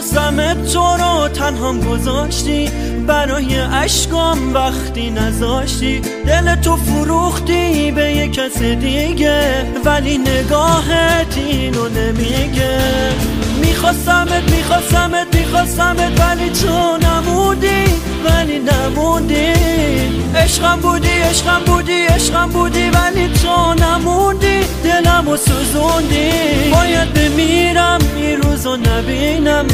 میخواستمت تو رو تنهام گذاشتی، برای اشکام وقتی نذاشتی، دل تو فروختی به یک کس دیگه، ولی نگاهت اینو نمیگه. میخواستمت ولی تو نموندی، عشقم بودی ولی تو نموندی، دلمو سوزوندی. باید بمیرم این روزو نبینم،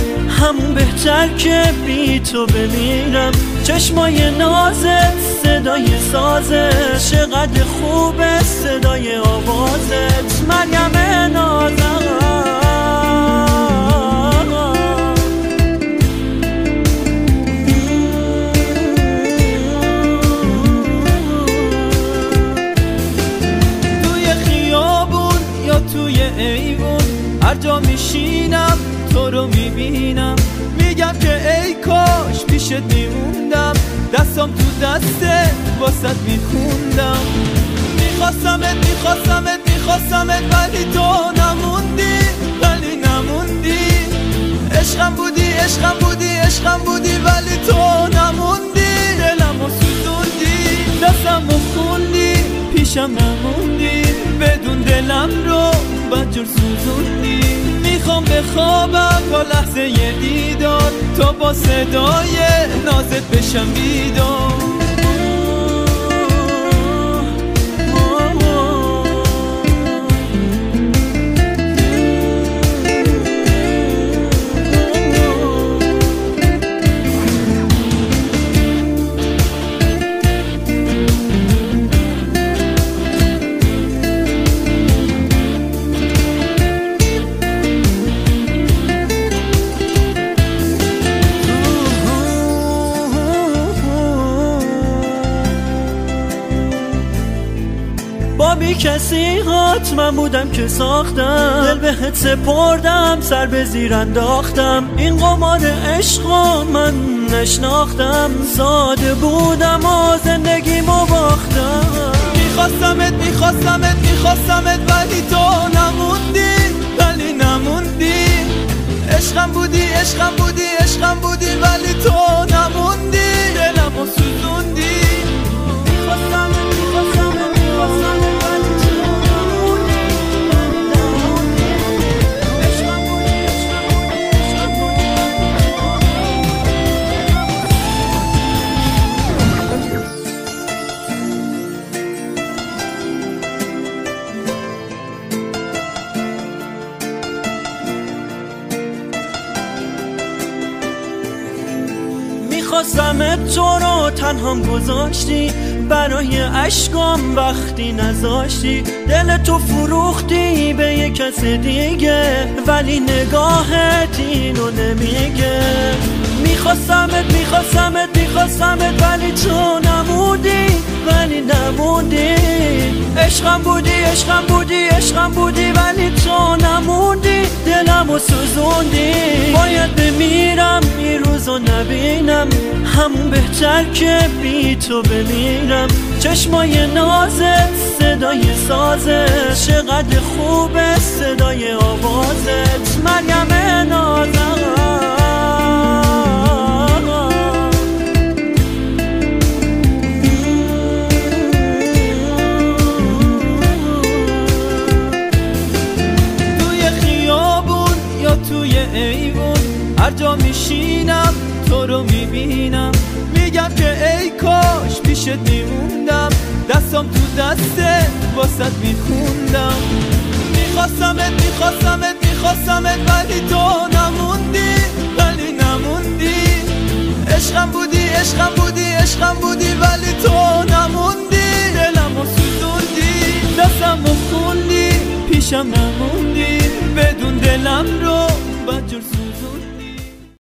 همون بهتر که بی تو بمیرم. چشمای نازت، صدای سازت، چقدر خوبه صدای آوازت. مریم نازم توی ایوون هر جا میشینم تو رو میبینم، میگم که ای کاش پیشت میموندم، دستم تو دستت واسط میخوندم. میخواستمت ولی تو نموندی، عشقم بودی ولی تو نموندی، دلمو سوزوندی، دستمو خوندی، پیشم نموندی، بدون دلم رو بدجور سوزوندی. میخوام بخوابم با لحظه ی دیدار، تا با صدای نازت بشم بیدار. با بی کسی هات من بودم که ساختم، دل بهت سپردم سر به زیر انداختم. این قمار عشقو من نشناختم، ساده بودم و زندگیمو باختم. میخواستمت ولی تو نموندی، عشقم بودی ولی تو نموندی، دلمو سوزوندی. میخواستمت تو رو تنهام گذاشتی، برای اشکام وقتی نذاشتی، دل تو فروختی به یک کس دیگه، ولی نگاهت اینو نمیگه. میخواستمت ولی تو نموندی، عشقم بودی ولی تو نموندی، دلمو سوزوندی. باید بمیرم این روزو نبینم، همون بهتر که بی تو بمیرم. چشمای نازت، صدای سازت، چقدر خوبه صدای آوازت. مریم نازم توی ایوون هر جا میشینم تو رو میبینم، میگم که ای کاش پیشت میموندم، دستم تو دستت واسط میخوندم. میخواستمت ولی تو نموندی، عشقم بودی ولی تو نموندی، دلمو سوزوندی، دستمو خوندی، پیشم